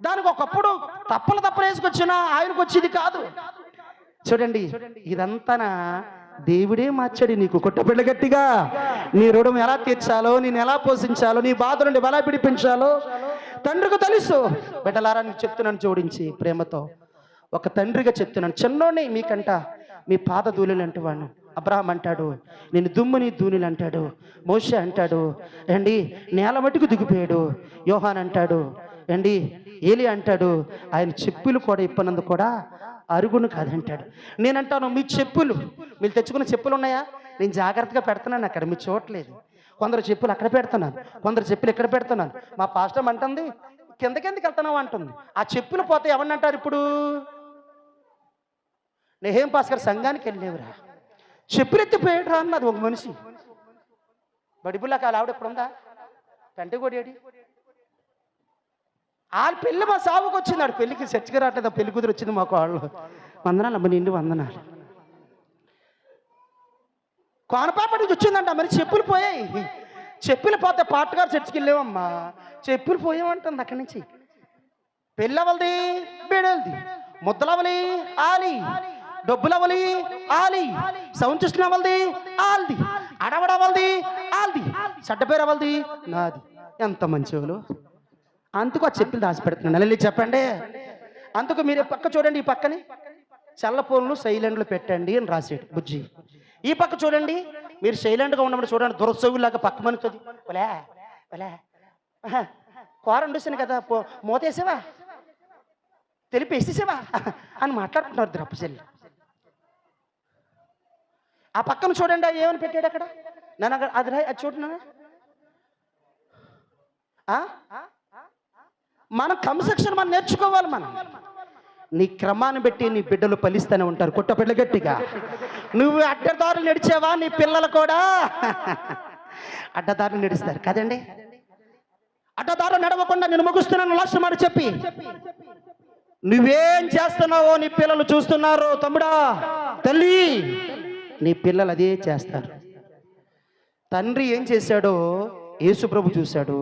దానికి ఒకప్పుడు తప్పలు వేసుకొచ్చినా ఆయనకు వచ్చేది కాదు. చూడండి, ఇదంతా దేవుడే మార్చాడు నీకు. కొట్టబిడ్డ గట్టిగా. నీ రుణం ఎలా తీర్చాలో, నేను ఎలా పోషించాలో, నీ బాధ నుండి ఎలా విడిపించాలో తండ్రికి తెలుసు. బిడ్డలారా, నీకు చెప్తున్నాను జోడించి ప్రేమతో, ఒక తండ్రిగా చెప్తున్నాను. చిన్నోడిని మీకంట మీ పాద ధూళిలు అంటే వాడు. అబ్రహాం అంటాడు, నేను దుమ్ముని ధూళిలు అంటాడు. మోషే అంటాడు, నేల మట్టుకు దిగిపోయాడు. యోహాన్ అంటాడు, ఏలి అంటాడు, ఆయన చెప్పులు కూడా ఇప్పనందు కూడా అరుగును కాదంటాడు. నేనంటాను మీ చెప్పులు, మీరు తెచ్చుకున్న చెప్పులు ఉన్నాయా? నేను జాగ్రత్తగా పెడుతున్నాను అక్కడ, మీరు చూడట్లేదు. కొందరు చెప్పులు అక్కడ పెడుతున్నాను, కొందరు చెప్పులు ఇక్కడ పెడుతున్నాను. మా పాస్టర్ అంటుంది కిందకెందుకు వెళ్తున్నావు అంటుంది. ఆ చెప్పులు పోతే ఎవరిని అంటారు ఇప్పుడు? నెహేం పాస్కర్ సంఘానికి వెళ్ళేవురా, చెప్పులు ఎత్తిపోయాడురా అన్నది ఒక మనిషి. బడిపుల్లాక ఆవిడ ఎప్పుడు ఉందా? పెంట కొడేడి ఆ పెళ్ళి మా సాగుకు వచ్చింది. ఆడు పెళ్ళికి చర్చికి రావట్లేదు, ఆ పెళ్లి కూతురు వచ్చింది మాకు. వాళ్ళు వందనాలు అమ్మ, నిండి వందనాలు. కోనపాప నుంచి వచ్చిందంట, మరి చెప్పులు పోయాయి. చెప్పులు పోతే పాటగారు చర్చికి వెళ్ళావమ్మా, చెప్పులు పోయామంటుంది అక్కడి నుంచి. పెళ్ళవలది బేడేలది, ముద్దలవలి ఆలి, డబ్బులవలి ఆలి, సౌండ్ సిస్టమ్ అవలది ఆల్ది, అడవడవలది ఆల్ది, చెడ్డ అవలది నాది. ఎంత మంచివాళ్ళు. అందుకు ఆ చెప్పులు దాచిపెడుతున్నాను. అలా చెప్పండి. అందుకు మీరు పక్క చూడండి, ఈ పక్కని సెల్ ఫోన్లు సైలెంట్లు పెట్టండి అని రాసాడు బుజ్జి. ఈ పక్క చూడండి, మీరు సైలెంట్గా ఉన్నప్పుడు చూడండి, దురసవులాగా పక్క మనుతుంది. ఒలే ఒలే కూర వండేసాను కదా, మూతేసావా, తెలిపి వేసేసావా అని మాట్లాడుతున్నారు ద్రప్పచెల్లి. ఆ పక్కన చూడండి, ఏమని పెట్టాడు అక్కడ, నన్ను అక్కడ అది చూడనా. మనం క్రమశిక్షణ మనం నేర్చుకోవాలి. మనం నీ క్రమాన్ని బట్టి నీ బిడ్డలు ఫలిస్తూనే ఉంటారు. కొట్ట బిడ్డ గట్టిగా. నువ్వు అడ్డదారులు నడిచావా, నీ పిల్లలు కూడా అడ్డదారులు నడుస్తారు కదండి. అడ్డదారులు నడవకుండా నేను ముగుస్తున్నాను లాస్ట్ మాట చెప్పి, నువ్వేం చేస్తున్నావో నీ పిల్లలు చూస్తున్నారు. తమ్ముడా తల్లి, నీ పిల్లలు అదే చేస్తారు. తండ్రి ఏం చేశాడో యేసు ప్రభు చూశాడు,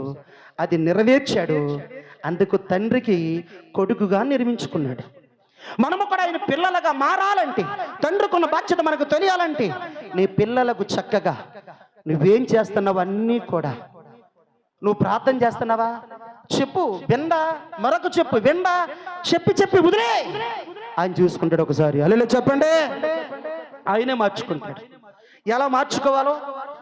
అది నెరవేర్చాడు. అందుకు తండ్రికి కొడుకుగా నిర్మించుకున్నాడు. మనము కూడా ఆయన పిల్లలుగా మారాలంటే, తండ్రికున్న బాధ్యత మనకు తెలియాలంటే, నీ పిల్లలకు చక్కగా నువ్వేం చేస్తున్నావు అన్నీ కూడా, నువ్వు ప్రార్థన చేస్తున్నావా చెప్పు, విండా మరొక చెప్పు, విండా చెప్పి చెప్పి వదిలే, ఆయన చూసుకుంటాడు ఒకసారి. అలా చెప్పండి, ఆయనే మార్చుకుంటాడు. ఎలా మార్చుకోవాలో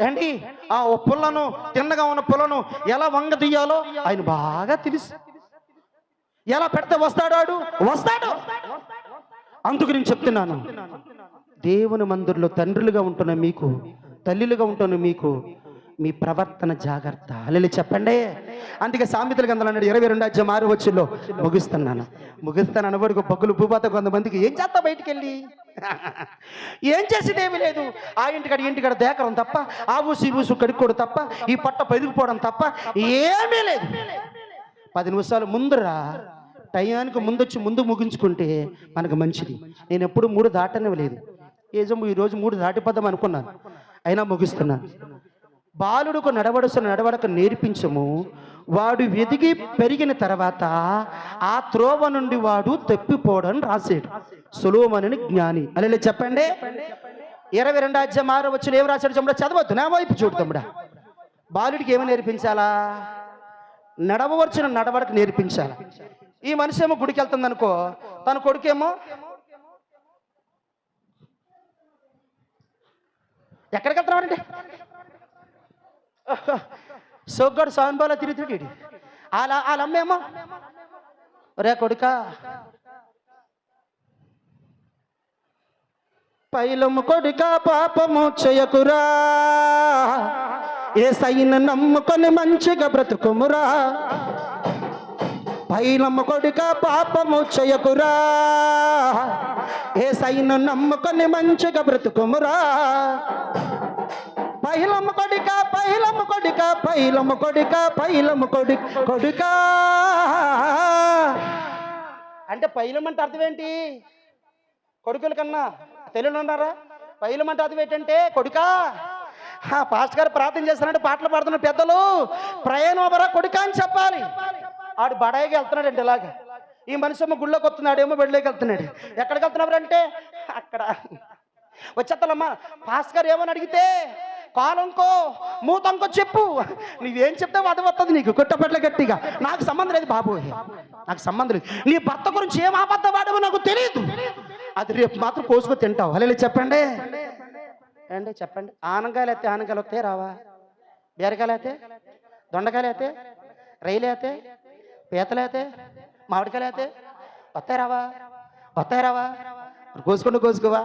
అండి, ఆ పుల్లను, తిన్నగా ఉన్న పుల్లను ఎలా వంగ తీయాలో ఆయన బాగా తెలుసు. ఎలా పెడితే వస్తాడు, వస్తాడు. అందుకు నేను చెప్తున్నాను, దేవుని మందిరంలో తండ్రులుగా ఉంటున్న మీకు, తల్లులుగా ఉంటున్న మీకు, మీ ప్రవర్తన జాగ్రత్త. అల్లెలు చెప్పండి. అందుకే సామెతల గ్రంథం అన్నాడు 22:6 ముగిస్తాను అనబడుకు పగ్గులు భూపాత. కొంతమందికి ఏం చేస్తా బయటికి వెళ్ళి ఏం చేసేదేమీ లేదు. ఆ ఇంటికాడ దేకరం తప్ప, ఆ ఊసు కడుక్కోవడం తప్ప, ఈ పట్ట పెరిగిపోవడం తప్ప ఏమీ లేదు. 10 నిమిషాలు ముందురా, టయానికి ముందొచ్చి ముందు ముగించుకుంటే మనకు మంచిది. నేను ఎప్పుడు 3 దాటనివ్వలేదు. ఈరోజు 3 దాటిపోదాం అనుకున్నాను, అయినా ముగిస్తున్నాను. బాలుడుకు నడవడక నేర్పించము, వాడు ఎదిగి పెరిగిన తర్వాత ఆ త్రోవ నుండి వాడు తప్పిపోవడం రాశాడు సొలొమోను జ్ఞాని. అలా చెప్పండి. 22:6 ఏం రాశాడు చెప్పండి, చదవద్దు, నా వైపు చూడు తమ్ముడా. బాలుడికి ఏమి నేర్పించాలా? నడవవలసిన నడవడకు నేర్పించాలా. ఈ మనిషి ఏమో గుడికి వెళ్తుంది అనుకో, తన కొడుకేమో ఎక్కడికి వెళ్తున్నాడంటే సోగ్గాడు సాన్బాలో తిరుగుతాడు. వాళ్ళ అమ్మేమో, రే కొడుక పైలము కొడుక పాపము చేయకురా, యేసయ్యను నమ్ముకొని మంచిగా బ్రతుకుమురా. పైలము కొడుక పాపము చేయకురా, యేసయ్యను నమ్ముకొని మంచిగా బ్రతుకుమురా. పైలము కొడుక అంటే పైలం అంటే అర్థం ఏంటి? కొడుకుల కన్నా తెలుగులో ఉన్నారా? పైలం అంటే అర్థం ఏంటంటే కొడుకా. పాస్టర్ గారు ప్రార్థన చేస్తానంటే పాటలు పాడుతున్న పెద్దలు ప్రయాణం కొడుకా అని చెప్పాలి. ఆడు బడాయికి వెళ్తున్నాడు అంటే ఇలాగా. ఈ మనిషి ఏమో గుళ్ళోకి వస్తున్నాడు, ఏమో బడిలోకి వెళ్తున్నాడు. ఎక్కడికి వెళ్తున్నారు అంటే అక్కడ వచ్చేస్తాలమ్మా. పాస్టర్ గారు ఏమని అడిగితే కాలంకో మూతంకో చెప్పు, నువ్వేం చెప్తావు అది వస్తుంది నీకు. కొట్టపట్ల గట్టిగా నాకు సంబంధం లేదు బాబు, నాకు సంబంధం లేదు. నీ భర్త గురించి ఏం అబద్ధం వాడవో నాకు తెలియదు, అది రేపు మాత్రం కోసుకొని తింటావు. అలా చెప్పండి అండి, చెప్పండి. ఆనకాయలు అయితే ఆనకాయలు వస్తాయి రావా? బీరకాయలు అయితే, దొండకాయలు అయితే, రైలు అయితే, పీతలు అయితే, మామిడికాయలు అయితే వస్తాయి రావా? కోసుకోవా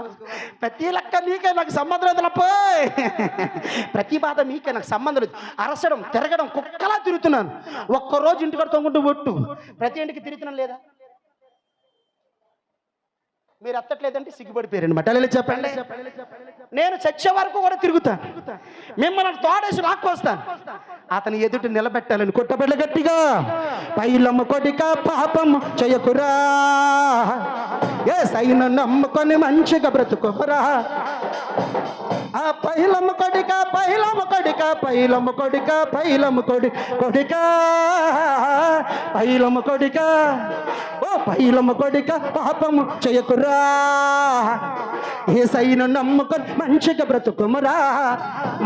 ప్రతి లెక్క మీకే నాకు సంబంధం లేదు పోయ్. ప్రతి బాధ మీకే నాకు సంబంధం లేదు. అరసడం తిరగడం కుక్కలా తిరుగుతున్నాను. ఒక్కరోజు ఇంటికాడ తొంగుంటూ ఒట్టు ప్రతి ఇంటికి తిరుగుతున్నాను లేదా? మీరు అత్తట్లేదంటే సిగ్గుపడిపోయారనమాట. అలా చెప్పండి. నేను చచ్చే వరకు కూడా తిరుగుతాను. మిమ్మల్ని తోడేసి లాక్కొస్తాను. అతని ఎదుటి నిలబెట్టాలని కొట్టబెళ్ళ గట్టిగా పైలమ్మ కొడిక పాపము చేయకురా, ఏ సైను నమ్ముకొని మంచిగా బ్రతుకోరా. ఆ పైలమ్మ కొడిక పైలమ్మ కొడిక పైలమ్మ కొడిక పైలమ్మ కొడిక పైలమ్మ కొడిక ఓ పైలమ్మ కొడిక పాపము చేయకురా, ఏ సైను నమ్ముకొని మంచిగా బ్రతుకుమరా.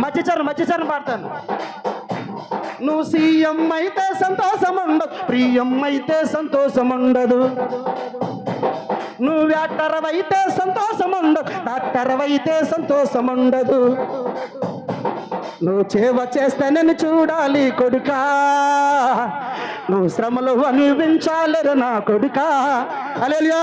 మధ్యచరం పాడతాను. నువ్వు సీఎం అయితే సంతోషం ఉండదు, ప్రియం అయితే సంతోషం ఉండదు. నువ్వు డాక్టర్వైతే సంతోషం ఉండదు, డాక్టర్వైతే సంతోషం ఉండదు. నువ్వు సేవ చేస్తానని చూడాలి కొడుకా, నువ్వు శ్రమలు అనుభవించాలి నా కొడుకా. హల్లెలూయా.